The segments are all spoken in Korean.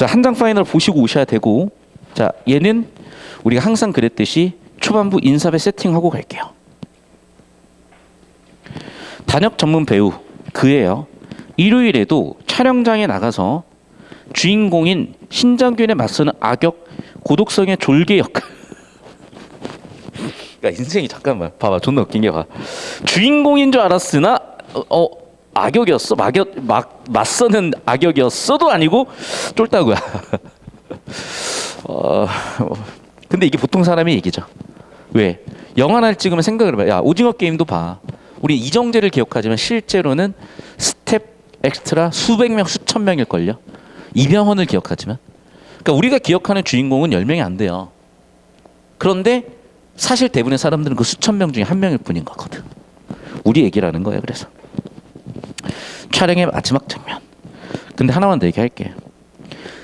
자, 한 장 파이널 보시고 오셔야 되고, 자, 얘는 우리가 항상 그랬듯이 초반부 인사배 세팅하고 갈게요. 단역 전문 배우 그예요. 일요일에도 촬영장에 나가서 주인공인 신장균에 맞서는 악역 고독성의 졸개 역할. 야, 인생이 잠깐만 봐봐, 존나 웃긴 게 봐. 주인공인 줄 알았으나 악역이었어. 맞서는 악역이었어도 아니고 쫄다구야. 근데 이게 보통 사람의 얘기죠. 왜? 영화 하나를 찍으면 생각을 해봐. 야, 오징어 게임도 봐. 우리 이정재를 기억하지만 실제로는 스텝 엑스트라 수백 명, 수천 명일걸요. 이병헌을 기억하지만. 그러니까 우리가 기억하는 주인공은 10명이 안 돼요. 그런데 사실 대부분의 사람들은 그 수천 명 중에 한 명일 뿐인 거거든. 우리 얘기라는 거예요. 그래서 촬영의 마지막 장면. 근데 하나만 더 얘기할게.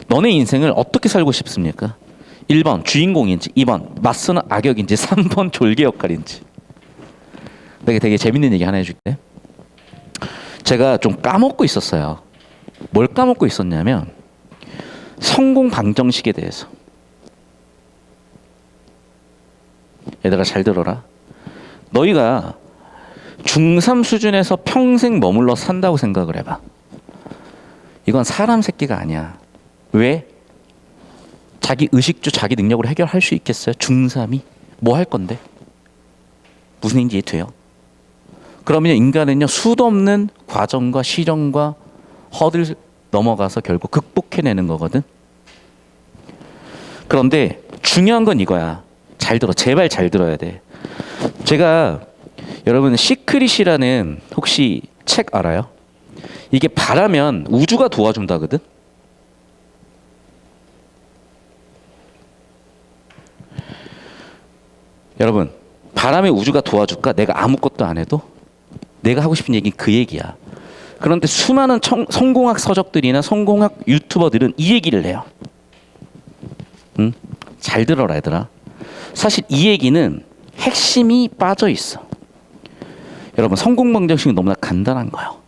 너네 인생을 어떻게 살고 싶습니까? 1번 주인공인지, 2번 맞서는 악역인지, 3번 졸개 역할인지. 내가 되게 재밌는 얘기 하나 해줄게. 제가 좀 까먹고 있었어요. 뭘 까먹고 있었냐면 성공 방정식에 대해서. 얘들아 잘 들어라. 너희가 중3 수준에서 평생 머물러 산다고 생각을 해봐. 이건 사람 새끼가 아니야. 왜? 자기 의식주 자기 능력으로 해결할 수 있겠어요? 중3이? 뭐 할 건데? 무슨 얘기인지 이해돼요? 그러면 인간은요, 수도 없는 과정과 시련과 허들 넘어가서 결국 극복해내는 거거든. 그런데 중요한 건 이거야. 잘 들어. 제발 잘 들어야 돼. 제가 여러분 시크릿이라는 혹시 책 알아요? 이게 바라면 우주가 도와준다거든. 여러분, 바람에 우주가 도와줄까? 내가 아무것도 안 해도? 내가 하고 싶은 얘기는 그 얘기야. 그런데 수많은 성공학 서적들이나 성공학 유튜버들은 이 얘기를 해요. 응? 잘 들어라 얘들아. 사실 이 얘기는 핵심이 빠져 있어. 여러분, 성공 방정식은 너무나 간단한 거예요.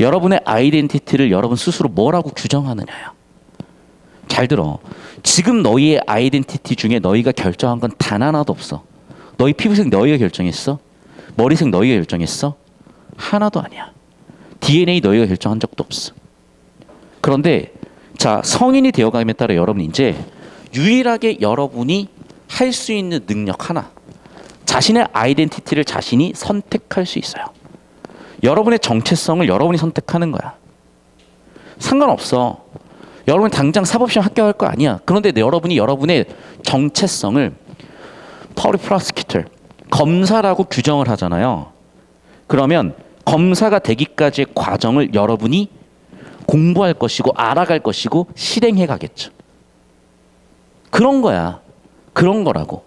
여러분의 아이덴티티를 여러분 스스로 뭐라고 규정하느냐야. 잘 들어. 지금 너희의 아이덴티티 중에 너희가 결정한 건 단 하나도 없어. 너희 피부색 너희가 결정했어? 머리색 너희가 결정했어? 하나도 아니야. DNA 너희가 결정한 적도 없어. 그런데 자, 성인이 되어감에 따라 여러분 이제 유일하게 여러분이 할 수 있는 능력 하나, 자신의 아이덴티티를 자신이 선택할 수 있어요. 여러분의 정체성을 여러분이 선택하는 거야. 상관없어. 여러분 당장 사법시험 합격할 거 아니야. 그런데 여러분이 여러분의 정체성을 퍼블릭 프로시큐터, 검사라고 규정을 하잖아요. 그러면 검사가 되기까지의 과정을 여러분이 공부할 것이고 알아갈 것이고 실행해 가겠죠. 그런 거야. 그런 거라고.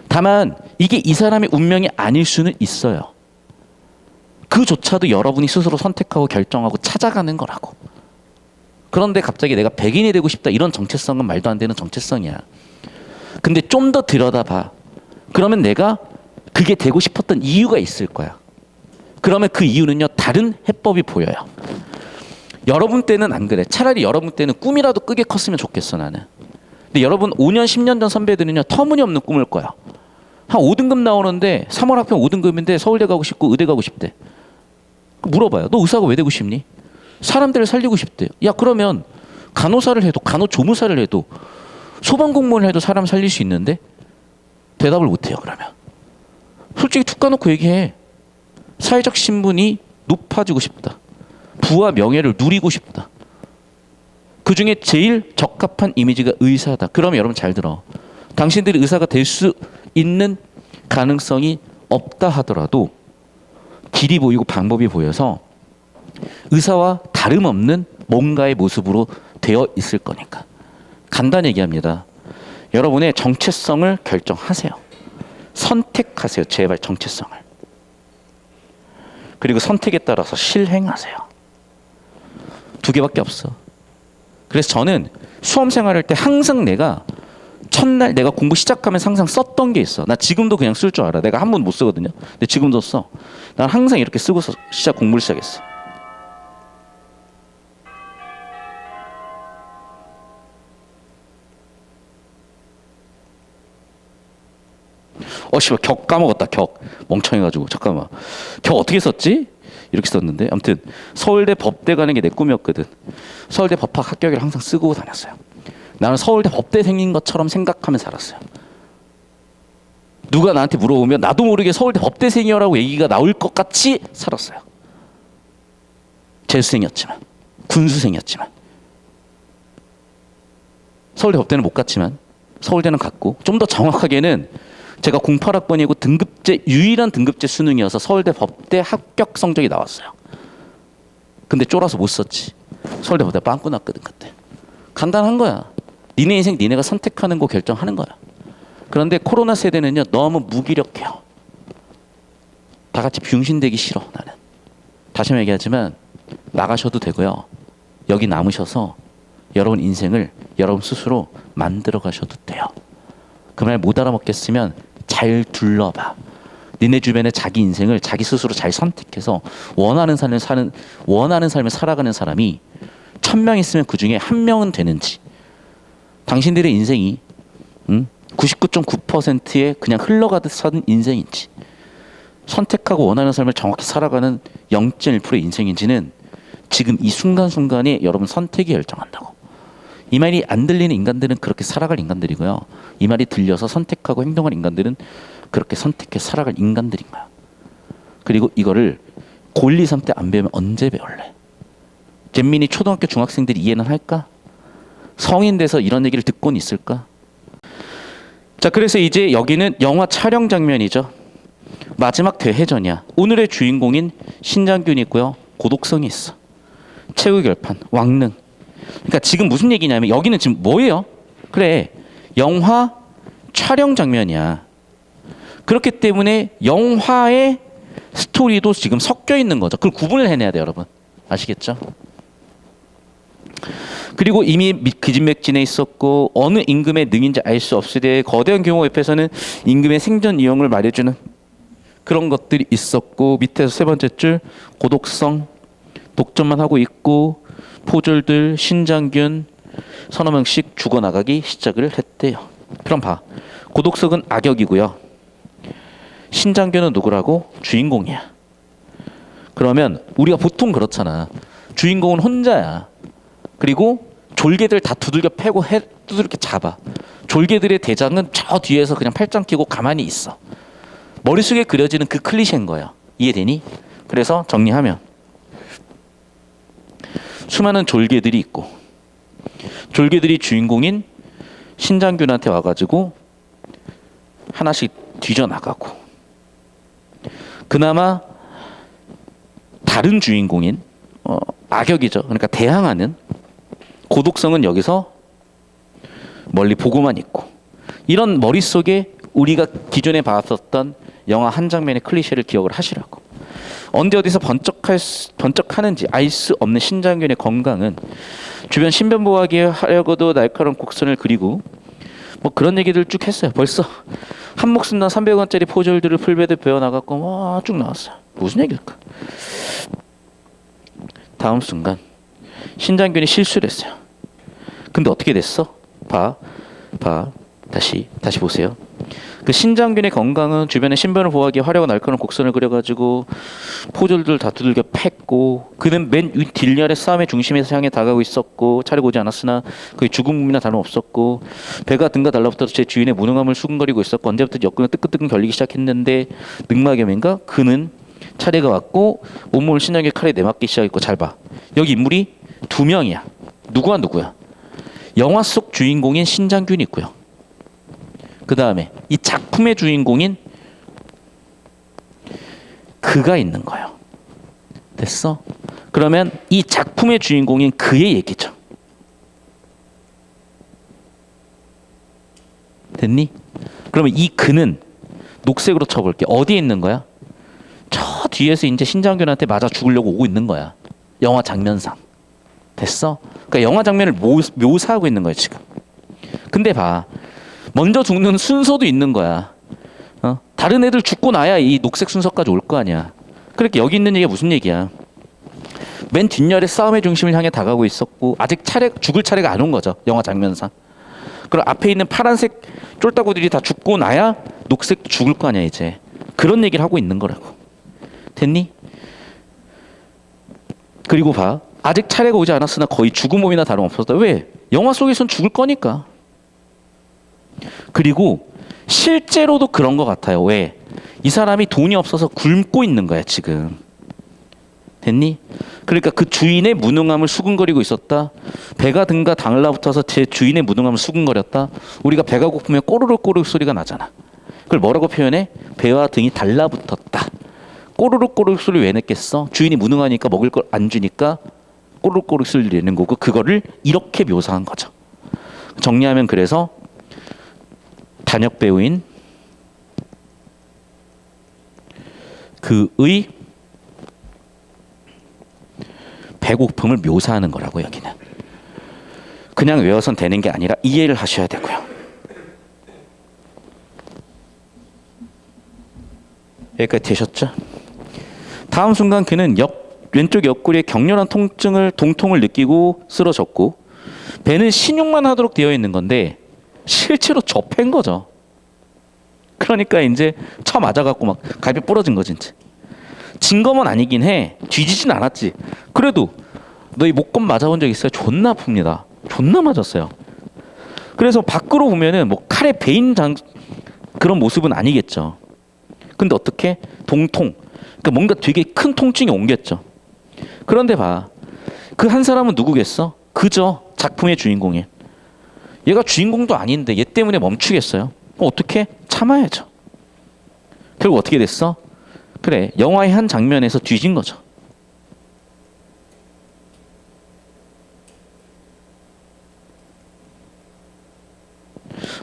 다만 이게 이 사람의 운명이 아닐 수는 있어요. 그조차도 여러분이 스스로 선택하고 결정하고 찾아가는 거라고. 그런데 갑자기 내가 백인이 되고 싶다 이런 정체성은 말도 안 되는 정체성이야. 근데 좀 더 들여다봐. 그러면 내가 그게 되고 싶었던 이유가 있을 거야. 그러면 그 이유는요, 다른 해법이 보여요. 여러분 때는 안 그래. 차라리 여러분 때는 꿈이라도 크게 컸으면 좋겠어 나는. 근데 여러분 5년 10년 전 선배들은요, 터무니없는 꿈을 꿔요. 한 5등급 나오는데 3월 학평 5등급인데 서울대 가고 싶고 의대 가고 싶대. 물어봐요. 너 의사가 왜 되고 싶니? 사람들을 살리고 싶대. 야, 그러면 간호사를 해도, 간호조무사를 해도, 소방공무원을 해도 사람 살릴 수 있는데 대답을 못해요. 그러면 솔직히 툭 까놓고 얘기해. 사회적 신분이 높아지고 싶다. 부와 명예를 누리고 싶다. 그 중에 제일 적합한 이미지가 의사다. 그러면 여러분 잘 들어. 당신들이 의사가 될 수 있는 가능성이 없다 하더라도 길이 보이고 방법이 보여서 의사와 다름없는 뭔가의 모습으로 되어 있을 거니까. 간단히 얘기합니다. 여러분의 정체성을 결정하세요. 선택하세요. 제발 정체성을. 그리고 선택에 따라서 실행하세요. 두 개밖에 없어. 그래서 저는 수험 생활할 때 항상 내가 첫날 내가 공부 시작하면서 항상 썼던 게 있어. 나 지금도 그냥 쓸 줄 알아. 내가 한문 못 쓰거든요. 근데 지금도 써. 난 항상 이렇게 쓰고서 공부를 시작했어. 씨발 격 까먹었다. 격 멍청해가지고 잠깐만 격 어떻게 썼지? 이렇게 썼는데 아무튼 서울대 법대 가는 게 내 꿈이었거든. 서울대 법학 합격을 항상 쓰고 다녔어요. 나는 서울대 법대 생긴 것처럼 생각하며 살았어요. 누가 나한테 물어보면 나도 모르게 서울대 법대생이라고 얘기가 나올 것 같이 살았어요. 재수생이었지만 군수생이었지만 서울대 법대는 못 갔지만 서울대는 갔고 좀 더 정확하게는 제가 08학번이고 등급제 유일한 등급제 수능이어서 서울대 법대 합격 성적이 나왔어요. 근데 쫄아서 못 썼지. 서울대 법대 빵꾸 났거든 그때. 간단한 거야. 니네 인생 니네가 선택하는 거 결정하는 거야. 그런데 코로나 세대는요 너무 무기력해요. 다 같이 병신되기 싫어 나는. 다시 한번 얘기하지만 나가셔도 되고요. 여기 남으셔서 여러분 인생을 여러분 스스로 만들어 가셔도 돼요. 그 말 못 알아먹겠으면 잘 둘러봐. 니네 주변에 자기 인생을 자기 스스로 잘 선택해서 원하는 삶을 살아가는 사람이 1000명 있으면 그 중에 1명은 되는지, 당신들의 인생이 99.9%의 그냥 흘러가듯 사는 인생인지, 선택하고 원하는 삶을 정확히 살아가는 0.1%의 인생인지는 지금 이 순간순간에 여러분 선택이 결정한다고. 이 말이 안 들리는 인간들은 그렇게 살아갈 인간들이고요. 이 말이 들려서 선택하고 행동할 인간들은 그렇게 선택해 살아갈 인간들인 거야. 그리고 이거를 고1, 2, 3 때 안 배우면 언제 배울래? 잼민이 초등학교 중학생들이 이해는 할까? 성인 돼서 이런 얘기를 듣고는 있을까? 자, 그래서 이제 여기는 영화 촬영 장면이죠. 마지막 대회전이야. 오늘의 주인공인 신장균이 있고요. 고독성이 있어. 최후 결판, 왕릉. 그러니까 지금 무슨 얘기냐면 여기는 지금 뭐예요? 그래, 영화 촬영 장면이야. 그렇기 때문에 영화의 스토리도 지금 섞여 있는 거죠. 그걸 구분을 해내야 돼요, 여러분. 아시겠죠? 그리고 이미 기진맥진에 있었고 어느 임금의 능인지 알 수 없으되 거대한 규모 옆에서는 임금의 생존 이용을 말해주는 그런 것들이 있었고, 밑에서 세 번째 줄 고독성, 독점만 하고 있고 포졸들 신장균 서너 명씩 죽어나가기 시작을 했대요. 그럼 봐. 고독성은 악역이고요. 신장균은 누구라고? 주인공이야. 그러면 우리가 보통 그렇잖아. 주인공은 혼자야. 그리고 졸개들 다 두들겨 패고 두들겨 잡아. 졸개들의 대장은 저 뒤에서 그냥 팔짱 끼고 가만히 있어. 머릿속에 그려지는 그 클리셰인 거예요. 이해되니? 그래서 정리하면 수많은 졸개들이 있고 졸개들이 주인공인 신장균한테 와가지고 하나씩 뒤져나가고, 그나마 다른 주인공인 악역이죠. 그러니까 대항하는 고독성은 여기서 멀리 보고만 있고, 이런 머릿속에 우리가 기존에 봤었던 영화 한 장면의 클리셰를 기억을 하시라고. 언제 어디서 번쩍하는지 알 수 없는 신장균의 건강은 주변 신변 보호하기 하려고도 날카로운 곡선을 그리고 뭐 그런 얘기들 쭉 했어요. 벌써 한 목숨당 300원짜리 포졸들을 풀베드 배워나갔고 쭉 나왔어요. 무슨 얘기일까? 다음 순간 신장균이 실수를 했어요. 근데 어떻게 됐어? 다시 보세요. 그 신장균의 건강은 주변에 신변을 보호하기 화려한 날카로운 곡선을 그려가지고 포졸들 다 두들겨 팼고, 그는 맨 뒷열의 싸움의 중심에서 향해 다가가고 있었고 차례 오지 않았으나 그의 죽음이나 다름없었고, 배가 등과 달라붙어서 제 주인의 무능함을 수근거리고 있었고, 언제부터 역근을 뜨끈뜨끈 결리기 시작했는데 늑막염인가? 그는 차례가 왔고 온몸을 신장균의 칼에 내맞기 시작했고. 잘 봐. 여기 인물이 두 명이야. 누구야? 영화 속 주인공인 신장균이 있고요. 그 다음에 이 작품의 주인공인 그가 있는 거예요. 됐어? 그러면 이 작품의 주인공인 그의 얘기죠. 됐니? 그러면 이 그는 녹색으로 쳐볼게. 어디에 있는 거야? 저 뒤에서 이제 신장균한테 맞아 죽으려고 오고 있는 거야. 영화 장면상. 됐어? 그러니까 영화 장면을 묘사하고 있는 거야 지금. 근데 봐. 먼저 죽는 순서도 있는 거야. 다른 애들 죽고 나야 이 녹색 순서까지 올 거 아니야. 그러니까 여기 있는 얘기가 무슨 얘기야? 맨 뒷열에 싸움의 중심을 향해 다가가고 있었고 아직 죽을 차례가 안 온 거죠. 영화 장면상. 그럼 앞에 있는 파란색 쫄따구들이 다 죽고 나야 녹색 죽을 거 아니야 이제. 그런 얘기를 하고 있는 거라고. 됐니? 그리고 봐. 아직 차례가 오지 않았으나 거의 죽은 몸이나 다름없었다. 왜? 영화 속에선 죽을 거니까. 그리고 실제로도 그런 것 같아요. 왜? 이 사람이 돈이 없어서 굶고 있는 거야 지금. 됐니? 그러니까 그 주인의 무능함을 수근거리고 있었다. 배가 등가 달라붙어서 제 주인의 무능함을 수근거렸다. 우리가 배가 고프면 꼬르륵 꼬르륵 소리가 나잖아. 그걸 뭐라고 표현해? 배와 등이 달라붙었다. 꼬르륵 꼬르륵 소리 왜 냈겠어? 주인이 무능하니까 먹을 걸 안 주니까 꼬르륵 꼬르륵 소리를 내는 거고, 그거를 이렇게 묘사한 거죠. 정리하면 그래서 단역 배우인 그의 배고픔을 묘사하는 거라고. 여기는 그냥 외워선 되는 게 아니라 이해를 하셔야 되고요. 여기까지 되셨죠? 다음 순간 그는 왼쪽 옆구리에 격렬한 동통을 느끼고 쓰러졌고, 배는 신용만 하도록 되어 있는 건데 실제로 접힌 거죠. 그러니까 이제 쳐 맞아갖고 막 갈비 부러진 거지. 이제 진검은 아니긴 해. 뒤지진 않았지. 그래도 너희 목검 맞아본 적 있어요? 존나 아픕니다. 존나 맞았어요. 그래서 밖으로 보면은 뭐 칼에 베인 그런 모습은 아니겠죠. 근데 어떻게? 동통. 그러니까 뭔가 되게 큰 통증이 옮겼죠. 그런데 봐. 그 한 사람은 누구겠어? 그저 작품의 주인공이에요. 얘가 주인공도 아닌데 얘 때문에 멈추겠어요? 어떻게? 참아야죠. 결국 어떻게 됐어? 그래, 영화의 한 장면에서 뒤진 거죠.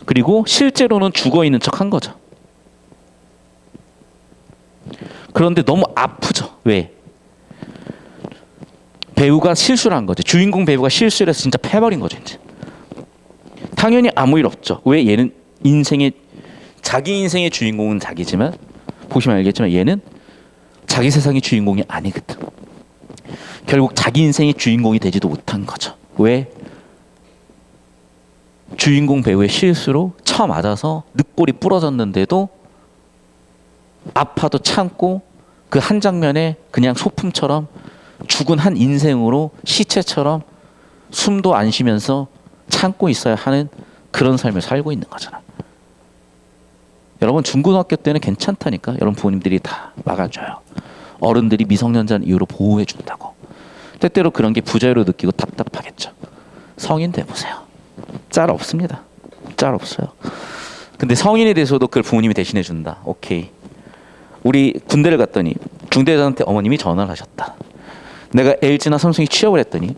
그리고 실제로는 죽어 있는 척 한 거죠. 그런데 너무 아프죠. 왜? 배우가 실수를 한 거죠. 주인공 배우가 실수를 해서 진짜 패버린 거죠. 이제. 당연히 아무 일 없죠. 왜? 얘는 자기 인생의 주인공은 자기지만, 보시면 알겠지만 얘는 자기 세상의 주인공이 아니거든. 결국 자기 인생의 주인공이 되지도 못한 거죠. 왜? 주인공 배우의 실수로 쳐 맞아서 늑골이 부러졌는데도 아파도 참고 그 한 장면에 그냥 소품처럼 죽은 한 인생으로 시체처럼 숨도 안 쉬면서 참고 있어야 하는 그런 삶을 살고 있는 거잖아. 여러분 중고등학교 때는 괜찮다니까. 여러분 부모님들이 다 막아줘요. 어른들이 미성년자는 이유로 보호해 준다고. 때때로 그런 게 부자유로 느끼고 답답하겠죠. 성인 돼보세요. 짤 없습니다. 짤 없어요. 근데 성인이 돼서도 그걸 부모님이 대신해 준다. 오케이. 우리 군대를 갔더니 중대장한테 어머님이 전화를 하셨다. 내가 LG나 삼성에 취업을 했더니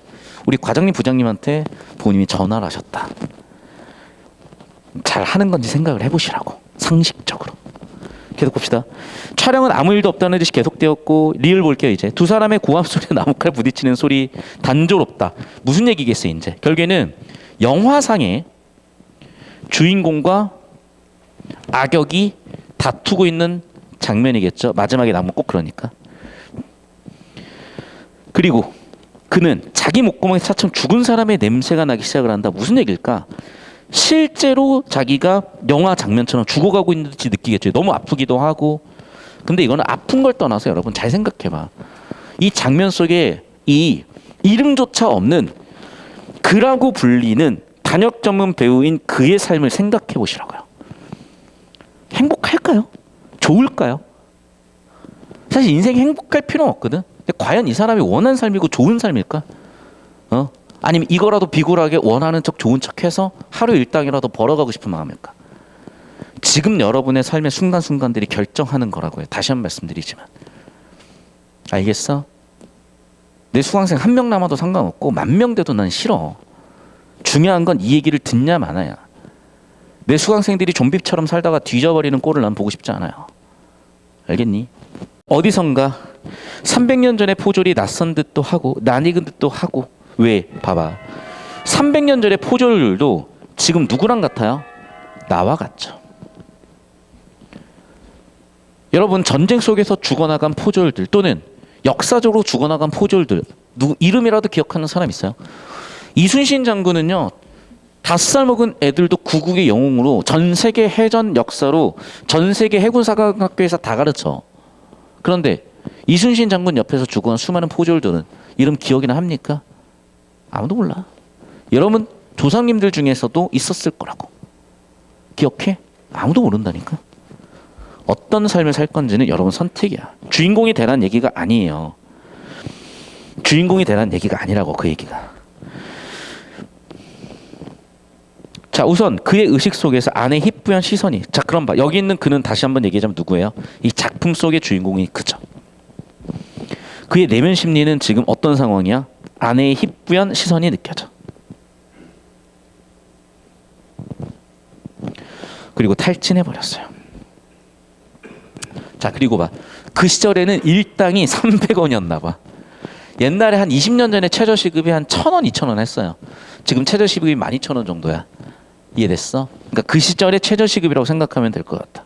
우리 과장님 부장님한테 부모님이 전화를 하셨다. 잘 하는 건지 생각을 해보시라고. 상식적으로. 계속 봅시다. 촬영은 아무 일도 없다는 듯이 계속되었고, 리을 볼게요. 이제 두 사람의 고함 소리에 나무칼 부딪히는 소리 단조롭다. 무슨 얘기겠어요? 이제 결국에는 영화상의 주인공과 악역이 다투고 있는 장면이겠죠. 마지막에 나오면 꼭 그러니까. 그리고 그는 자기 목구멍에 차츰 죽은 사람의 냄새가 나기 시작을 한다. 무슨 얘기일까? 실제로 자기가 영화 장면처럼 죽어가고 있는 듯이 느끼겠죠. 너무 아프기도 하고. 근데 이거는 아픈 걸 떠나서 여러분 잘 생각해봐. 이 장면 속에 이 이름조차 없는 그라고 불리는 단역 전문 배우인 그의 삶을 생각해 보시라고요. 행복할까요? 좋을까요? 사실 인생이 행복할 필요는 없거든. 근데 과연 이 사람이 원하는 삶이고 좋은 삶일까? 아니면 이거라도 비굴하게 원하는 척 좋은 척해서 하루 일당이라도 벌어가고 싶은 마음일까? 지금 여러분의 삶의 순간순간들이 결정하는 거라고요. 다시 한번 말씀드리지만. 알겠어? 내 수강생 1명 남아도 상관없고 10,000명 돼도 난 싫어. 중요한 건 이 얘기를 듣냐 마나야. 내 수강생들이 좀비처럼 살다가 뒤져버리는 꼴을 난 보고 싶지 않아요. 알겠니? 어디선가 300년 전의 포졸이 낯선 듯도 하고 낯익은 듯도 하고. 왜? 봐봐. 300년 전의 포졸들도 지금 누구랑 같아요? 나와 같죠. 여러분 전쟁 속에서 죽어나간 포졸들 또는 역사적으로 죽어나간 포졸들 누구 이름이라도 기억하는 사람 있어요? 이순신 장군은요 5살 먹은 애들도 구국의 영웅으로 전 세계 해전 역사로 전 세계 해군사관학교에서 다 가르쳐. 그런데 이순신 장군 옆에서 죽어간 수많은 포졸들은 이름 기억이나 합니까? 아무도 몰라. 여러분 조상님들 중에서도 있었을 거라고. 기억해? 아무도 모른다니까. 어떤 삶을 살 건지는 여러분 선택이야. 주인공이 되라는 얘기가 아니에요. 주인공이 되라는 얘기가 아니라고, 그 얘기가. 자, 우선 그의 의식 속에서 아내의 희뿌연 시선이. 자, 그럼 봐. 여기 있는 그는 다시 한번 얘기하자면 누구예요? 이 작품 속의 주인공이 그죠. 그의 내면 심리는 지금 어떤 상황이야? 아내의 희뿌연 시선이 느껴져. 그리고 탈진해버렸어요. 자, 그리고 봐. 그 시절에는 일당이 300원이었나 봐. 옛날에 한 20년 전에 최저시급이 한 1,000원, 2,000원 했어요. 지금 최저시급이 12,000원 정도야. 이해됐어? 그러니까 그 시절에 최저시급이라고 생각하면 될 것 같다.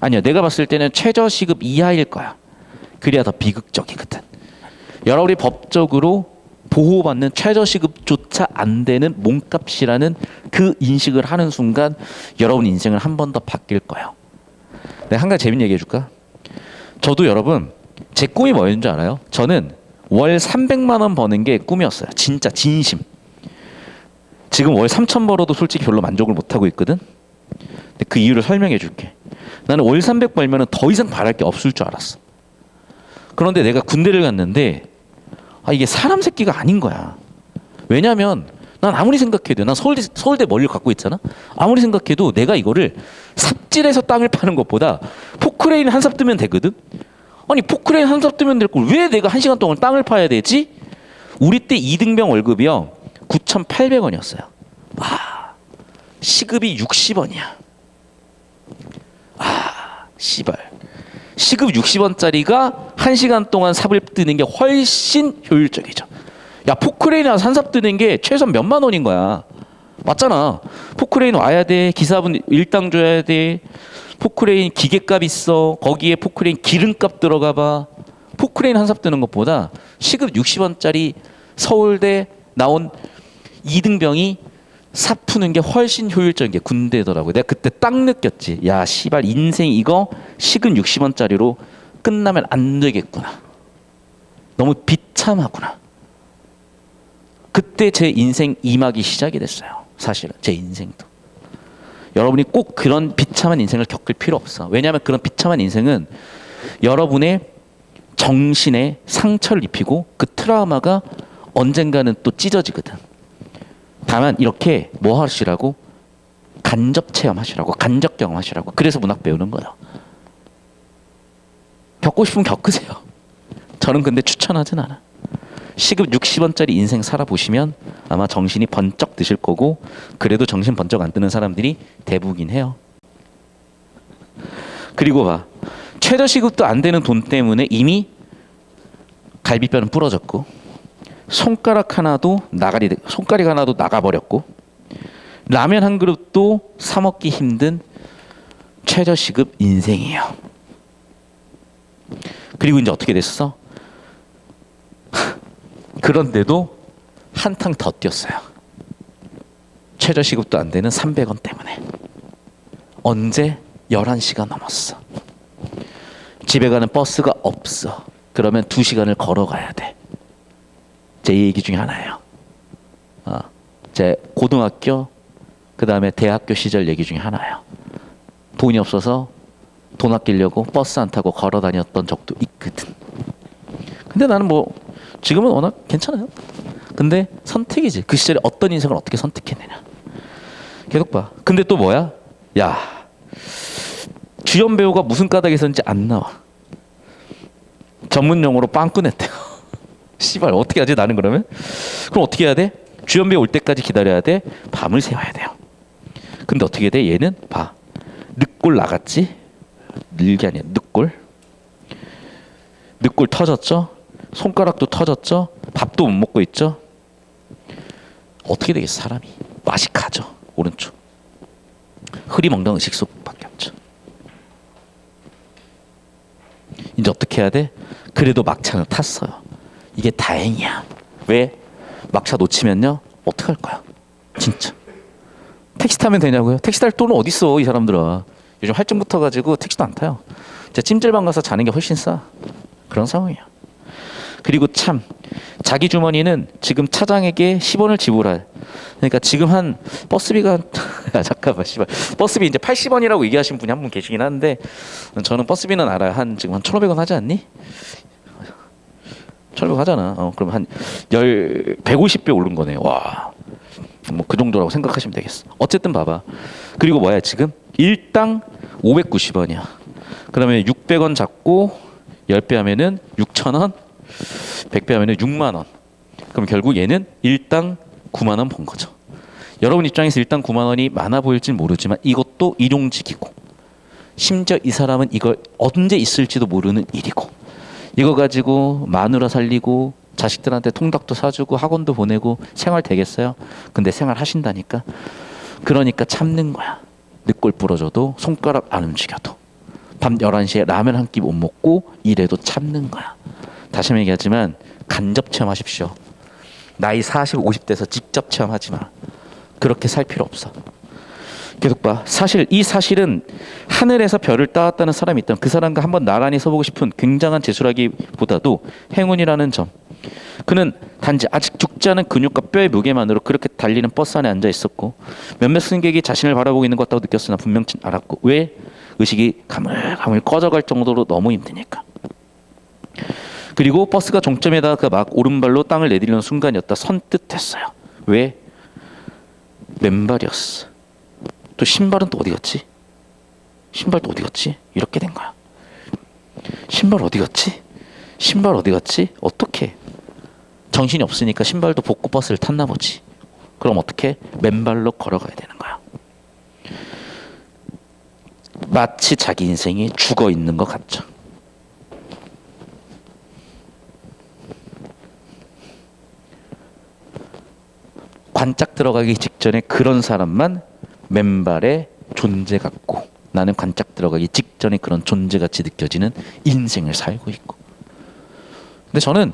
아니야, 내가 봤을 때는 최저시급 이하일 거야. 그래야 더 비극적이거든. 여러분이 법적으로 보호받는 최저시급조차 안 되는 몸값이라는 그 인식을 하는 순간 여러분 인생을 한 번 더 바뀔 거예요. 내가 한 가지 재밌는 얘기 해줄까? 저도 여러분 제 꿈이 뭐였는 줄 알아요? 저는 월 300만 원 버는 게 꿈이었어요. 진짜 진심. 지금 월 3천 벌어도 솔직히 별로 만족을 못하고 있거든. 근데 그 이유를 설명해 줄게. 나는 월 300 벌면 더 이상 바랄 게 없을 줄 알았어. 그런데 내가 군대를 갔는데 이게 사람 새끼가 아닌 거야. 왜냐면 난 아무리 생각해도 난 서울대 머리를 갖고 있잖아. 아무리 생각해도 내가 이거를 삽질해서 땅을 파는 것보다 포크레인 한 삽 뜨면 되거든. 아니 포크레인 한 삽 뜨면 될 걸 왜 내가 1시간 동안 땅을 파야 되지? 우리 때 2등병 월급이요 9,800원이었어요. 와, 시급이 60원이야. 씨발. 시급 60원짜리가 1시간 동안 삽을 뜨는 게 훨씬 효율적이죠. 야, 포크레인 한 삽 뜨는 게 최소한 몇만 원인 거야. 맞잖아. 포크레인 와야 돼. 기사분 일당 줘야 돼. 포크레인 기계값 있어. 거기에 포크레인 기름값 들어가 봐. 포크레인 한 삽 뜨는 것보다 시급 60원짜리 서울대 나온 2등병이 삽 푸는 게 훨씬 효율적인 게 군대더라고요. 내가 그때 딱 느꼈지. 야, 씨발 인생 이거 시급 60원짜리로 끝나면 안 되겠구나. 너무 비참하구나. 그때 제 인생 2막이 시작이 됐어요. 사실은 제 인생도. 여러분이 꼭 그런 비참한 인생을 겪을 필요 없어. 왜냐하면 그런 비참한 인생은 여러분의 정신에 상처를 입히고 그 트라우마가 언젠가는 또 찢어지거든. 다만 이렇게 뭐 하시라고? 간접 체험하시라고. 간접 경험하시라고. 그래서 문학 배우는 거예요. 겪고 싶으면 겪으세요. 저는 근데 추천하진 않아. 시급 60원짜리 인생 살아보시면 아마 정신이 번쩍 드실 거고, 그래도 정신 번쩍 안 드는 사람들이 대부분이긴 해요. 그리고 봐. 최저시급도 안 되는 돈 때문에 이미 갈비뼈는 부러졌고 손가락 하나도 나가버렸고 라면 한 그릇도 사 먹기 힘든 최저시급 인생이에요. 그리고 이제 어떻게 됐어? 그런데도 한탕 더 뛰었어요. 최저시급도 안 되는 300원 때문에. 언제? 11시가 넘었어. 집에 가는 버스가 없어. 그러면 2시간을 걸어가야 돼. 제 얘기 중에 하나예요. 제 고등학교 그 다음에 대학교 시절 얘기 중에 하나예요. 돈이 없어서 돈 아끼려고 버스 안 타고 걸어 다녔던 적도 있거든. 근데 나는 뭐 지금은 워낙 괜찮아요. 근데 선택이지. 그 시절에 어떤 인생을 어떻게 선택했느냐. 계속 봐. 근데 또 뭐야? 야, 주연 배우가 무슨 까닭에서인지 안 나와. 전문 용어로 빵꾸냈대요. 씨발 어떻게 하지 나는 그러면? 그럼 어떻게 해야 돼? 주연 배우 올 때까지 기다려야 돼. 밤을 새워야 돼요. 근데 어떻게 돼? 얘는 봐. 늑골 나갔지? 늘게 아니야. 늑골 터졌죠? 손가락도 터졌죠? 밥도 못 먹고 있죠? 어떻게 되겠어 사람이? 맛이 가죠. 오른쪽. 흐리멍덩 의식 속밖에 없죠. 이제 어떻게 해야 돼? 그래도 막차는 탔어요. 이게 다행이야. 왜? 막차 놓치면요 어떡할 거야? 진짜 택시 타면 되냐고요? 택시 탈 돈은 어디 있어 이 사람들아. 요즘 할증 붙어가지고 택시도 안 타요. 진짜 찜질방 가서 자는 게 훨씬 싸. 그런 상황이야. 그리고 참 자기 주머니는 지금 차장에게 10원을 지불할. 그러니까 지금 한 버스비가 잠깐만 씨발 버스비 이제 80원이라고 얘기하신 분이 한 분 계시긴 한데 저는 버스비는 알아요. 한 지금 한 1,500원 하지 않니? 1,500원 하잖아. 그럼 한 150배 오른 거네. 와. 뭐 그 정도라고 생각하시면 되겠어. 어쨌든 봐봐. 그리고 뭐야 지금 일당 590원이야. 그러면 600원 잡고 10배 하면은 6,000원, 100배 하면은 6만 원. 그럼 결국 얘는 일당 9만 원 번 거죠. 여러분 입장에서 일당 9만 원이 많아 보일지 모르지만 이것도 일용직이고 심지어 이 사람은 이걸 언제 있을지도 모르는 일이고 이거 가지고 마누라 살리고 자식들한테 통닭도 사주고 학원도 보내고 생활 되겠어요? 근데 생활 하신다니까. 그러니까 참는 거야. 늑골 부러져도 손가락 안 움직여도 밤 11시에 라면 한 끼 못 먹고 이래도 참는 거야. 다시 한번 얘기하지만 간접 체험하십시오. 나이 40, 50대에서 직접 체험하지 마. 그렇게 살 필요 없어. 계속 봐. 이 사실은 하늘에서 별을 따왔다는 사람이 있다면 그 사람과 한번 나란히 서보고 싶은 굉장한 재수라기보다도 행운이라는 점. 그는 단지 아직 죽지 않은 근육과 뼈의 무게만으로 그렇게 달리는 버스 안에 앉아 있었고 몇몇 승객이 자신을 바라보고 있는 것 같다고 느꼈으나 분명치 알았고 왜? 의식이 가물가물 꺼져갈 정도로 너무 힘드니까. 그리고 버스가 종점에다가 막 오른발로 땅을 내디디는 순간이었다. 선뜻했어요. 왜? 맨발이었어. 또 신발은 또 어디 갔지? 신발 또 어디 갔지? 이렇게 된 거야. 신발 어디 갔지? 신발 어디 갔지? 어떻게? 정신이 없으니까 신발도 벗고 버스를 탔나 보지. 그럼 어떻게? 맨발로 걸어가야 되는 거야. 마치 자기 인생이 죽어 있는 것 같죠. 관짝 들어가기 직전에 그런 사람만 맨발의 존재 같고 나는 관짝 들어가기 직전에 그런 존재같이 느껴지는 인생을 살고 있고. 근데 저는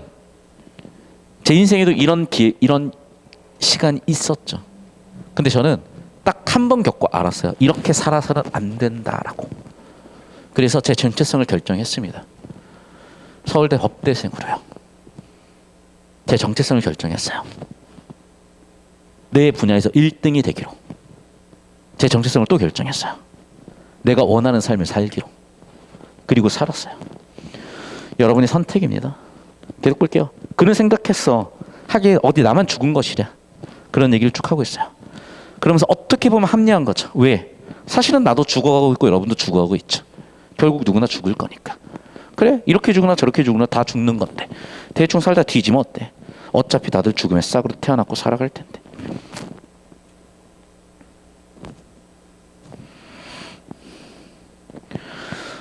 제 인생에도 이런 시간이 있었죠. 근데 저는 딱 한 번 겪고 알았어요. 이렇게 살아서는 안 된다라고. 그래서 제 정체성을 결정했습니다. 서울대 법대생으로요. 제 정체성을 결정했어요. 내 분야에서 1등이 되기로. 제 정체성을 또 결정했어요. 내가 원하는 삶을 살기로. 그리고 살았어요. 여러분의 선택입니다. 계속 볼게요. 그는 생각했어. 하긴 어디 나만 죽은 것이랴. 그런 얘기를 쭉 하고 있어요. 그러면서 어떻게 보면 합리한 거죠. 왜? 사실은 나도 죽어가고 있고 여러분도 죽어가고 있죠. 결국 누구나 죽을 거니까. 그래? 이렇게 죽으나 저렇게 죽으나 다 죽는 건데. 대충 살다 뒤지면 어때? 어차피 다들 죽음의 싹으로 태어났고 살아갈 텐데.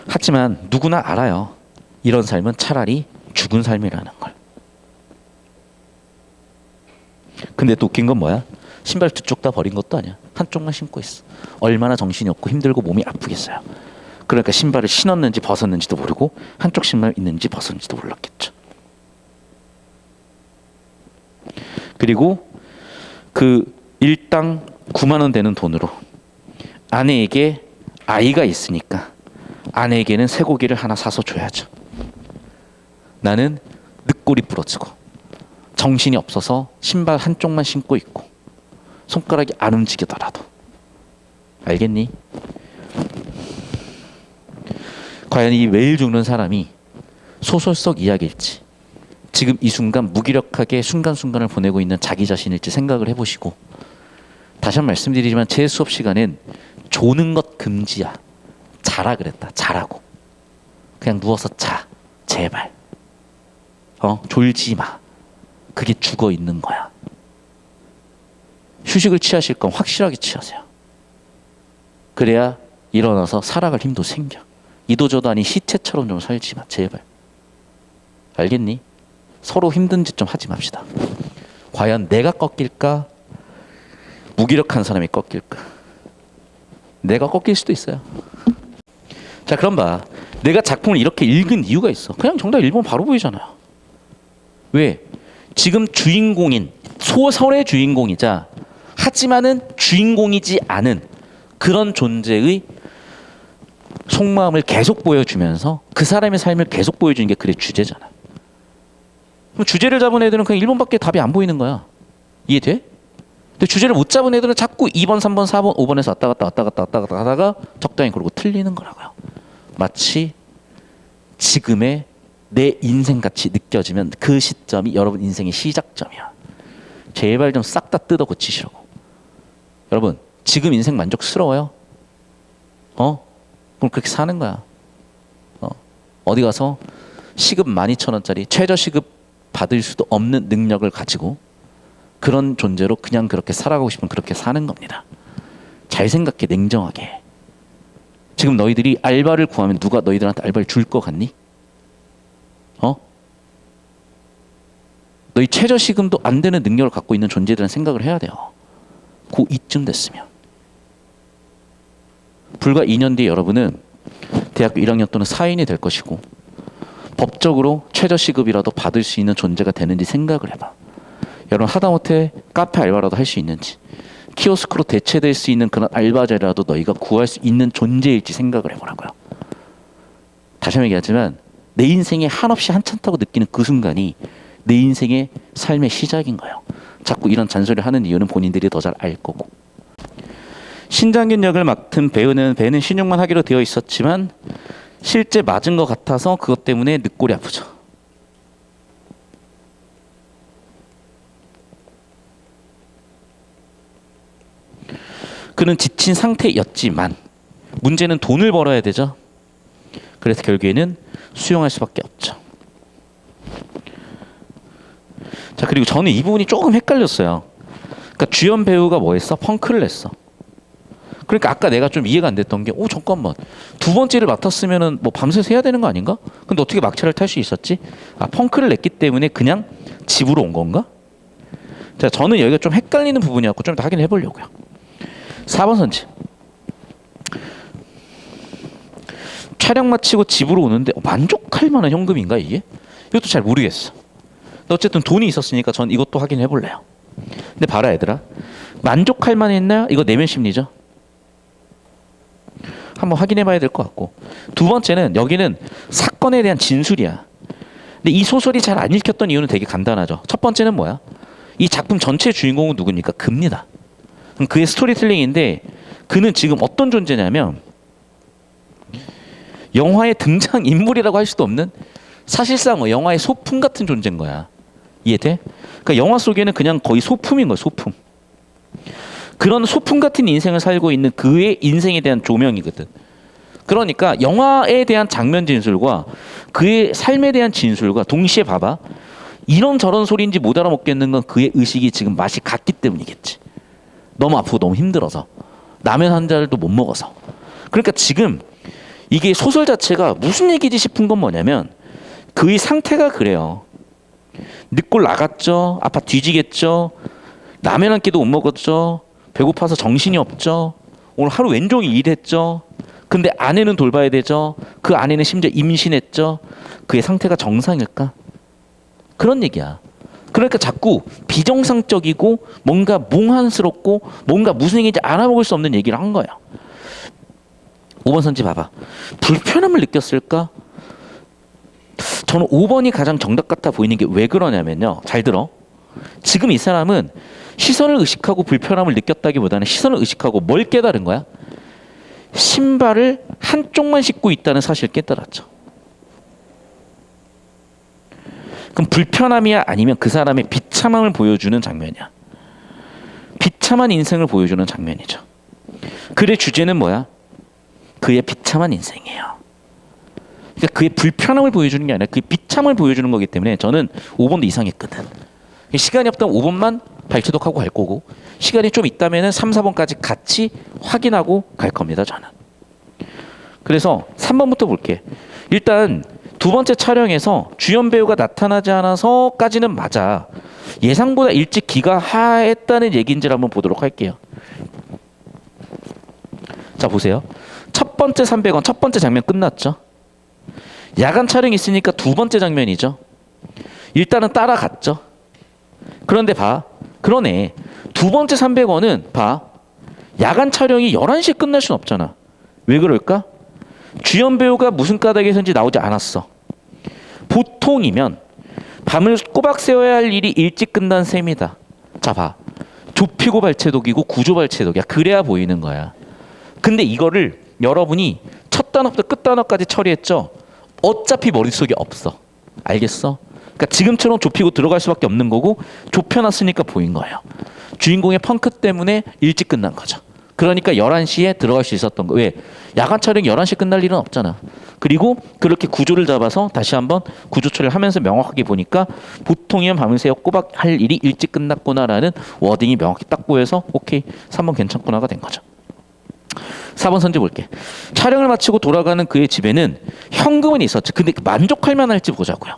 하지만 누구나 알아요. 이런 삶은 차라리 죽은 삶이라는 걸. 근데 또 웃긴 건 뭐야? 신발 두 쪽 다 버린 것도 아니야. 한쪽만 신고 있어. 얼마나 정신이 없고 힘들고 몸이 아프겠어요. 그러니까 신발을 신었는지 벗었는지도 모르고 한쪽 신발 있는지 벗었는지도 몰랐겠죠. 그리고 그 일당 9만 원 되는 돈으로 아내에게 아이가 있으니까 아내에게는 쇠고기를 하나 사서 줘야죠. 나는 늑골이 부러지고 정신이 없어서 신발 한쪽만 신고 있고 손가락이 안 움직이더라도. 알겠니? 과연 이 매일 죽는 사람이 소설 속 이야기일지 지금 이 순간 무기력하게 순간순간을 보내고 있는 자기 자신일지 생각을 해보시고 다시 한 번 말씀드리지만 제 수업 시간엔 조는 것 금지야. 자라 그랬다. 자라고. 그냥 누워서 자. 제발. 졸지 마. 그게 죽어 있는 거야. 휴식을 취하실 건 확실하게 취하세요. 그래야 일어나서 살아갈 힘도 생겨. 이도저도 아닌 시체처럼 좀 살지 마. 제발. 알겠니? 서로 힘든 짓 좀 하지 맙시다. 과연 내가 꺾일까? 무기력한 사람이 꺾일까? 내가 꺾일 수도 있어요. 자, 그럼 봐. 내가 작품을 이렇게 읽은 이유가 있어. 그냥 정답 1번 바로 보이잖아요. 왜? 지금 주인공인 소설의 주인공이자 하지만은 주인공이지 않은 그런 존재의 속마음을 계속 보여주면서 그 사람의 삶을 계속 보여주는 게 글의 주제잖아. 그럼 주제를 잡은 애들은 그냥 1번밖에 답이 안 보이는 거야. 이해돼? 근데 주제를 못 잡은 애들은 자꾸 2번, 3번, 4번, 5번에서 왔다 갔다 하다가 적당히 그러고 틀리는 거라고요. 마치 지금의 내 인생같이 느껴지면 그 시점이 여러분 인생의 시작점이야. 제발 좀 싹 다 뜯어 고치시라고. 여러분 지금 인생 만족스러워요? 그럼 그렇게 사는 거야. 어디 가서 시급 12,000원짜리 최저시급 받을 수도 없는 능력을 가지고 그런 존재로 그냥 그렇게 살아가고 싶으면 그렇게 사는 겁니다. 잘 생각해. 냉정하게. 지금 너희들이 알바를 구하면 누가 너희들한테 알바를 줄 것 같니? 너희 최저시급도 안 되는 능력을 갖고 있는 존재들은 생각을 해야 돼요. 그 이쯤 됐으면. 불과 2년 뒤에 여러분은 대학교 1학년 또는 사인이 될 것이고 법적으로 최저시급이라도 받을 수 있는 존재가 되는지 생각을 해봐. 여러분 하다못해 카페 알바라도 할 수 있는지, 키오스크로 대체될 수 있는 그런 알바 자리라도 너희가 구할 수 있는 존재일지 생각을 해보라고요. 다시 한번 얘기하지만 내 인생에 한없이 한참다고 느끼는 그 순간이 내 인생의 삶의 시작인 거예요. 자꾸 이런 잔소리를 하는 이유는 본인들이 더 잘 알 거고. 신장균 역을 맡은 배우는 배는 신용만 하기로 되어 있었지만 실제 맞은 것 같아서 그것 때문에 늑골이 아프죠. 그는 지친 상태였지만 문제는 돈을 벌어야 되죠. 그래서 결국에는 수용할 수밖에 없죠. 자, 그리고 저는 이 부분이 조금 헷갈렸어요. 그러니까 주연 배우가 뭐 했어? 펑크를 냈어. 그러니까 아까 내가 좀 이해가 안 됐던 게 잠깐만. 두 번째를 맡았으면은 뭐 밤새서 해야 되는 거 아닌가? 근데 어떻게 막차를 탈 수 있었지? 펑크를 냈기 때문에 그냥 집으로 온 건가? 자, 저는 여기가 좀 헷갈리는 부분이었고 좀 더 확인해 보려고요. 4번 선지. 촬영 마치고 집으로 오는데 만족할 만한 현금인가 이게? 이것도 잘 모르겠어. 근데 어쨌든 돈이 있었으니까 전 이것도 확인해 볼래요. 근데 봐라 얘들아. 만족할 만했나요? 이거 내면 심리죠. 한번 확인해 봐야 될 것 같고. 두 번째는 여기는 사건에 대한 진술이야. 근데 이 소설이 잘 안 읽혔던 이유는 되게 간단하죠. 첫 번째는 뭐야? 이 작품 전체 주인공은 누굽니까? 그입니다. 그럼 그의 스토리텔링인데 그는 지금 어떤 존재냐면 영화의 등장인물이라고 할 수도 없는 사실상 영화의 소품 같은 존재인 거야. 이해돼? 그러니까 영화 속에는 그냥 거의 소품인 거야. 소품. 그런 소품 같은 인생을 살고 있는 그의 인생에 대한 조명이거든. 그러니까 영화에 대한 장면 진술과 그의 삶에 대한 진술과 동시에 봐봐. 이런저런 소리인지 못 알아먹겠는 건 그의 의식이 지금 맛이 갔기 때문이겠지. 너무 아프고 너무 힘들어서. 라면 한 잔도 못 먹어서. 그러니까 지금 이게 소설 자체가 무슨 얘기지 싶은 건 뭐냐면 그의 상태가 그래요. 늑골 나갔죠. 아파 뒤지겠죠. 라면 한 끼도 못 먹었죠. 배고파서 정신이 없죠. 오늘 하루 왼종일 일했죠. 근데 아내는 돌봐야 되죠. 그 아내는 심지어 임신했죠. 그의 상태가 정상일까? 그런 얘기야. 그러니까 자꾸 비정상적이고 뭔가 몽환스럽고 뭔가 무슨 얘기인지 알아먹을 수 없는 얘기를 한 거야. 5번 선지 봐봐. 불편함을 느꼈을까? 저는 5번이 가장 정답 같아 보이는 게 왜 그러냐면요. 잘 들어. 지금 이 사람은 시선을 의식하고 불편함을 느꼈다기보다는 시선을 의식하고 뭘 깨달은 거야? 신발을 한쪽만 신고 있다는 사실을 깨달았죠. 그럼 불편함이야 아니면 그 사람의 비참함을 보여주는 장면이야. 비참한 인생을 보여주는 장면이죠. 글의 주제는 뭐야? 그의 비참한 인생이에요. 그러니까 그의 불편함을 보여주는 게 아니라 그의 비참을 보여주는 거기 때문에 저는 5번도 이상했거든. 시간이 없다면 5번만 발췌독하고 갈 거고 시간이 좀 있다면 3, 4번까지 같이 확인하고 갈 겁니다. 저는. 그래서 3번부터 볼게. 일단 두 번째 촬영에서 주연 배우가 나타나지 않아서까지는 맞아. 예상보다 일찍 귀가했다는 얘기인지를 한번 보도록 할게요. 자 보세요. 첫 번째 300원 첫 번째 장면 끝났죠. 야간 촬영이 있으니까 두 번째 장면이죠. 일단은 따라갔죠. 그런데 봐. 그러네. 두 두 번째 300원은 봐. 야간 촬영이 11시에 끝날 순 없잖아. 왜 그럴까? 주연 배우가 무슨 까닭에서인지 나오지 않았어. 보통이면 밤을 꼬박 새워야 할 일이 일찍 끝난 셈이다. 자, 봐. 좁히고 발췌독이고 구조 발췌독이야. 그래야 보이는 거야. 근데 이거를 여러분이 첫 단어부터 끝 단어까지 처리했죠? 어차피 머릿속에 없어. 알겠어? 그러니까 지금처럼 좁히고 들어갈 수밖에 없는 거고 좁혀놨으니까 보인 거예요. 주인공의 펑크 때문에 일찍 끝난 거죠. 그러니까 11시에 들어갈 수 있었던 거. 왜? 야간 촬영이 11시에 끝날 일은 없잖아. 그리고 그렇게 구조를 잡아서 다시 한번 구조 처리를 하면서 명확하게 보니까 보통이면 밤을 새워 꼬박 할 일이 일찍 끝났구나라는 워딩이 명확히 딱 보여서 오케이 3번 괜찮구나가 된 거죠. 4번 선지 볼게. 촬영을 마치고 돌아가는 그의 집에는 현금은 있었죠. 근데 만족할 만할지 보자고요.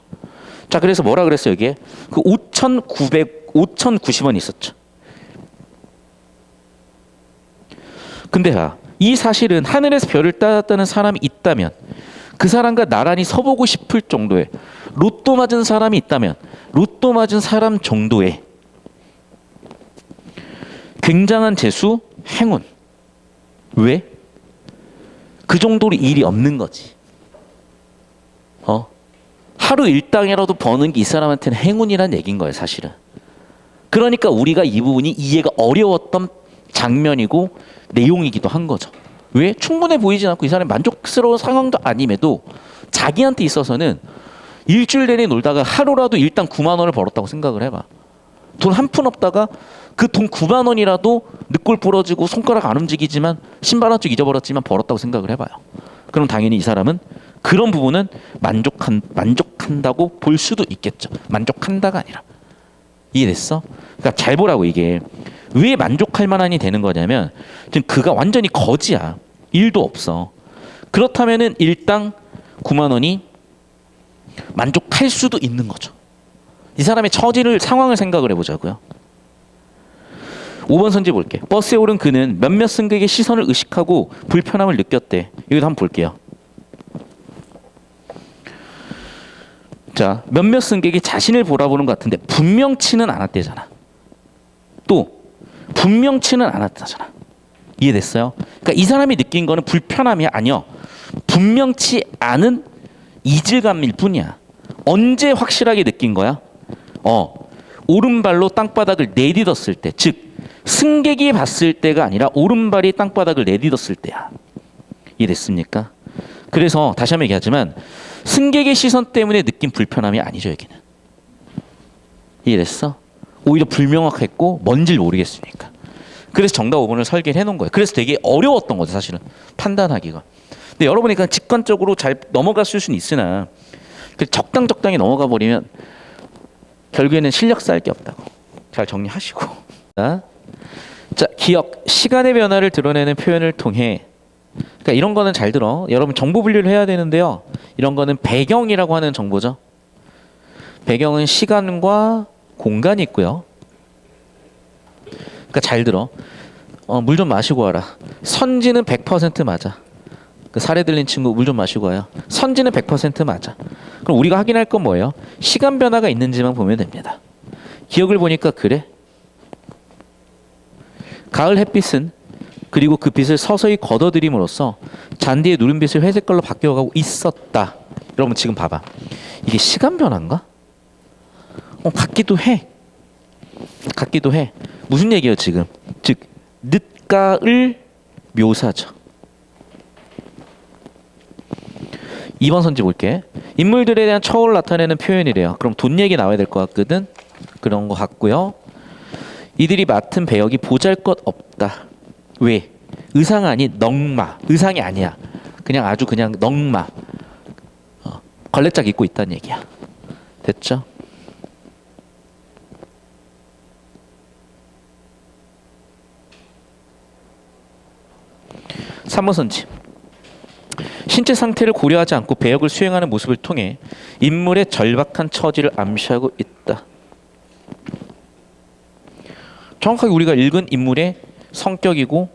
자, 그래서 뭐라 그랬어요, 여기에? 그 5,090원 있었죠. 근데 이 사실은 하늘에서 별을 따랐다는 사람이 있다면, 그 사람과 나란히 서보고 싶을 정도의, 로또 맞은 사람이 있다면 로또 맞은 사람 정도의 굉장한 재수, 행운. 왜? 그 정도로 일이 없는 거지. 하루 일당이라도 버는 게 이 사람한테는 행운이란 얘기인 거예요, 사실은. 그러니까 우리가 이 부분이 이해가 어려웠던 장면이고 내용이기도 한 거죠. 왜? 충분해 보이진 않고 이 사람이 만족스러운 상황도 아님에도 자기한테 있어서는 일주일 내내 놀다가 하루라도 일당 9만 원을 벌었다고 생각을 해봐. 돈 한 푼 없다가 그 돈 9만 원이라도 늑골 부러지고 손가락 안 움직이지만 신발 한쪽 잊어버렸지만 벌었다고 생각을 해봐요. 그럼 당연히 이 사람은 그런 부분은 만족한다고 볼 수도 있겠죠. 만족한다가 아니라. 이해됐어? 그러니까 잘 보라고. 이게 왜 만족할 만한이 되는 거냐면 지금 그가 완전히 거지야. 일도 없어. 그렇다면은 일당 9만 원이 만족할 수도 있는 거죠. 이 사람의 처지를 상황을 생각을 해보자고요. 5번 선지 볼게. 버스에 오른 그는 몇몇 승객의 시선을 의식하고 불편함을 느꼈대. 이것도 한번 볼게요. 자, 몇몇 승객이 자신을 바라보는 것 같은데 분명치는 않았대잖아. 또 분명치는 않았다잖아. 이해됐어요? 그러니까 이 사람이 느낀 거는 불편함이 아니야. 분명치 않은 이질감일 뿐이야. 언제 확실하게 느낀 거야? 오른발로 땅바닥을 내딛었을 때, 즉 승객이 봤을 때가 아니라 오른발이 땅바닥을 내딛었을 때야. 이해됐습니까? 그래서 다시 한번 얘기하지만 승객의 시선 때문에 느낀 불편함이 아니죠, 여기는. 이해됐어? 오히려 불명확했고 뭔지를 모르겠으니까. 그래서 정답 5번을 설계를 해놓은 거예요. 그래서 되게 어려웠던 거죠, 사실은. 판단하기가. 근데 여러분이 그냥 직관적으로 잘 넘어갔을 수는 있으나 적당히 넘어가 버리면 결국에는 실력 쌓을 게 없다고. 잘 정리하시고. 자, 기억. 시간의 변화를 드러내는 표현을 통해, 그러니까 이런 거는 잘 들어. 여러분 정보 분류를 해야 되는데요. 이런 거는 배경이라고 하는 정보죠. 배경은 시간과 공간이 있고요. 그러니까 잘 들어. 물 좀 마시고 와라. 선지는 100% 맞아. 그 사례 들린 친구 물 좀 마시고 와요. 선지는 100% 맞아. 그럼 우리가 확인할 건 뭐예요? 시간 변화가 있는지만 보면 됩니다. 기억을 보니까 그래. 가을 햇빛은 그리고 그 빛을 서서히 걷어들임으로써 잔디의 누른빛을 회색깔로 바뀌어가고 있었다. 여러분 지금 봐봐. 이게 시간 변화인가? 같기도 해. 같기도 해. 무슨 얘기예요 지금? 즉 늦가을 묘사죠. 2번 선지 볼게. 인물들에 대한 처우를 나타내는 표현이래요. 그럼 돈 얘기 나와야 될 것 같거든. 그런 거 같고요. 이들이 맡은 배역이 보잘것없다. 왜? 의상 아닌 넝마. 의상이 아니야. 그냥 아주 그냥 넝마. 걸레짝 입고 있다는 얘기야. 됐죠? (3번) 선지. 신체 상태를 고려하지 않고 배역을 수행하는 모습을 통해 인물의 절박한 처지를 암시하고 있다. 정확하게 우리가 읽은 인물의 성격이고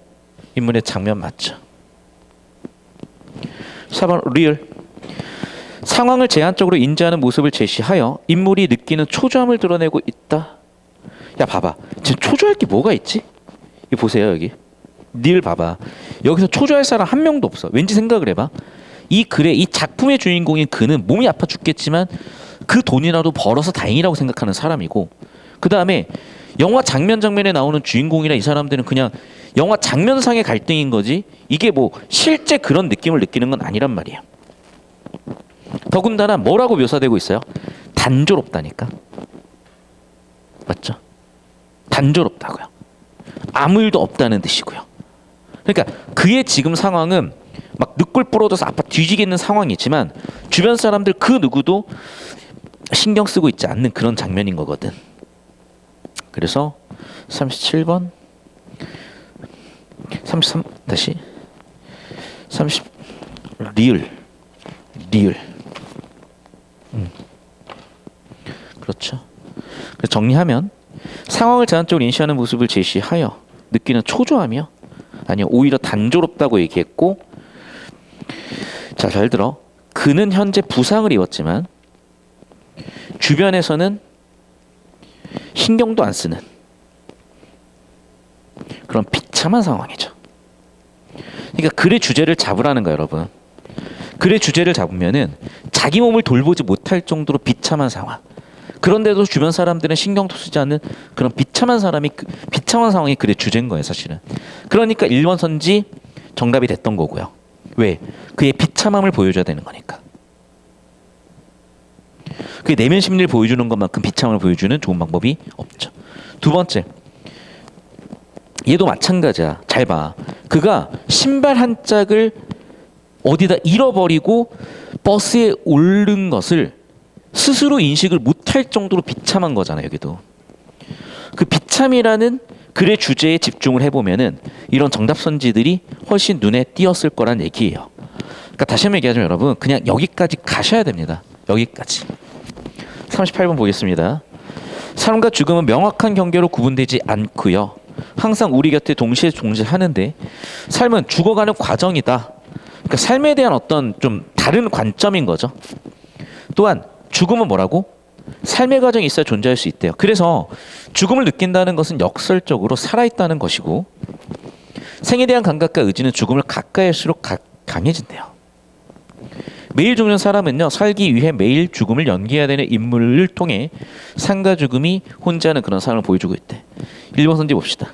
인물의 장면 맞죠? 4번 리얼. 상황을 제한적으로 인지하는 모습을 제시하여 인물이 느끼는 초조함을 드러내고 있다. 야 봐봐, 지금 초조할 게 뭐가 있지? 이 보세요 여기. 닐 봐봐. 여기서 초조할 사람 한 명도 없어. 왠지 생각을 해봐. 이 글의 이 작품의 주인공인 그는 몸이 아파 죽겠지만 그 돈이라도 벌어서 다행이라고 생각하는 사람이고, 그 다음에 영화 장면에 나오는 주인공이라 이 사람들은 그냥 영화 장면상의 갈등인 거지 이게 뭐 실제 그런 느낌을 느끼는 건 아니란 말이야. 더군다나 뭐라고 묘사되고 있어요? 단조롭다니까. 맞죠? 단조롭다고요. 아무 일도 없다는 뜻이고요. 그러니까 그의 지금 상황은 막 늑골 부러져서 아파 뒤지겠는 상황이지만 주변 사람들 그 누구도 신경 쓰고 있지 않는 그런 장면인 거거든. 그래서 37번 33 다시 30 리을 그렇죠. 그래서 정리하면 상황을 제한적으로 인식하는 모습을 제시하여 느끼는 초조함이요, 아니요 오히려 단조롭다고 얘기했고, 자 잘 들어. 그는 현재 부상을 입었지만 주변에서는 신경도 안 쓰는 그런 비참한 상황이죠. 그러니까 글의 주제를 잡으라는 거예요, 여러분. 글의 주제를 잡으면은 자기 몸을 돌보지 못할 정도로 비참한 상황. 그런데도 주변 사람들은 신경도 쓰지 않는 그런 비참한 상황이 글의 주제인 거예요, 사실은. 그러니까 1번 선지 정답이 됐던 거고요. 왜? 그의 비참함을 보여줘야 되는 거니까. 그 내면 심리를 보여주는 것만큼 비참함을 보여주는 좋은 방법이 없죠. 두 번째, 얘도 마찬가지야. 잘 봐. 그가 신발 한 짝을 어디다 잃어버리고 버스에 오른 것을 스스로 인식을 못할 정도로 비참한 거잖아요. 여기도 그 비참이라는 글의 주제에 집중을 해보면은 이런 정답 선지들이 훨씬 눈에 띄었을 거란 얘기예요. 그러니까 다시 한번 얘기하자면 여러분, 그냥 여기까지 가셔야 됩니다. 여기까지. 38번 보겠습니다. 삶과 죽음은 명확한 경계로 구분되지 않고요, 항상 우리 곁에 동시에 존재하는데 삶은 죽어가는 과정이다. 그러니까 삶에 대한 어떤 좀 다른 관점인 거죠. 또한 죽음은 뭐라고? 삶의 과정이 있어야 존재할 수 있대요. 그래서 죽음을 느낀다는 것은 역설적으로 살아있다는 것이고, 생에 대한 감각과 의지는 죽음을 가까이 할수록 강해진대요. 매일 죽는 사람은요, 살기 위해 매일 죽음을 연기해야 되는 인물을 통해 삶과 죽음이 혼자하는 그런 삶을 보여주고 있대. 1번 선지 봅시다.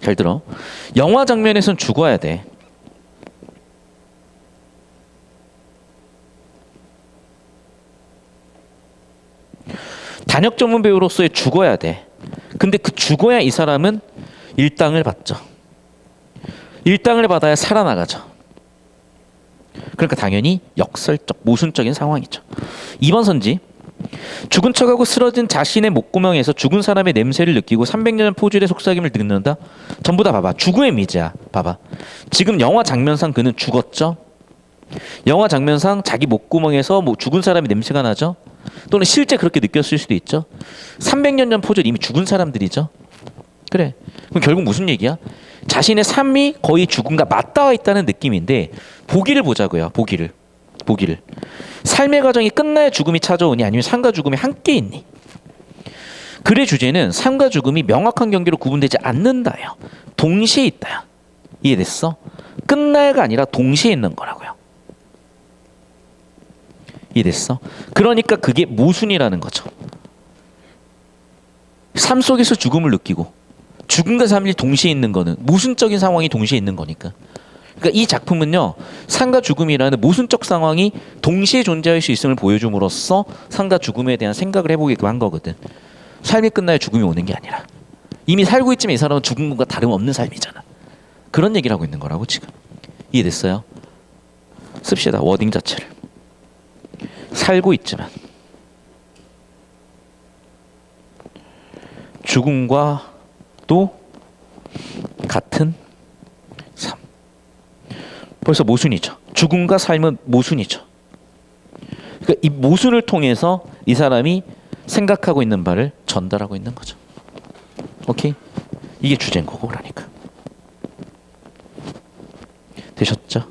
잘 들어. 영화 장면에선 죽어야 돼. 단역 전문 배우로서의 죽어야 돼. 근데 그 죽어야 이 사람은 일당을 받죠. 일당을 받아야 살아나가죠. 그러니까 당연히 역설적, 모순적인 상황이죠. 2번 선지. 죽은 척하고 쓰러진 자신의 목구멍에서 죽은 사람의 냄새를 느끼고 300년 포질의 속삭임을 듣는다. 전부 다 봐봐. 죽음의 미지야. 봐봐. 지금 영화 장면상 그는 죽었죠. 영화 장면상 자기 목구멍에서 뭐 죽은 사람의 냄새가 나죠. 또는 실제 그렇게 느꼈을 수도 있죠. 300년 전 포졸 이미 죽은 사람들이죠. 그래. 그럼 결국 무슨 얘기야? 자신의 삶이 거의 죽음과 맞닿아 있다는 느낌인데, 보기를 보자고요. 보기를. 삶의 과정이 끝나야 죽음이 찾아오니 아니면 삶과 죽음이 함께 있니? 글의 주제는 삶과 죽음이 명확한 경계로 구분되지 않는다요. 동시에 있다요. 이해됐어? 끝나야가 아니라 동시에 있는 거라고요. 이해됐어? 그러니까 그게 모순이라는 거죠. 삶 속에서 죽음을 느끼고 죽음과 삶이 동시에 있는 거는 모순적인 상황이 동시에 있는 거니까. 그러니까 이 작품은요, 삶과 죽음이라는 모순적 상황이 동시에 존재할 수 있음을 보여줌으로써 삶과 죽음에 대한 생각을 해보게끔 한 거거든. 삶이 끝나야 죽음이 오는 게 아니라 이미 살고 있지만 이 사람은 죽은 것과 다름없는 삶이잖아. 그런 얘기를 하고 있는 거라고 지금. 이해됐어요? 씁시다. 워딩 자체를. 살고 있지만 죽음과도 같은 삶. 벌써 모순이죠. 죽음과 삶은 모순이죠. 그러니까 이 모순을 통해서 이 사람이 생각하고 있는 바를 전달하고 있는 거죠. 오케이? 이게 주제인 거고, 그러니까. 되셨죠?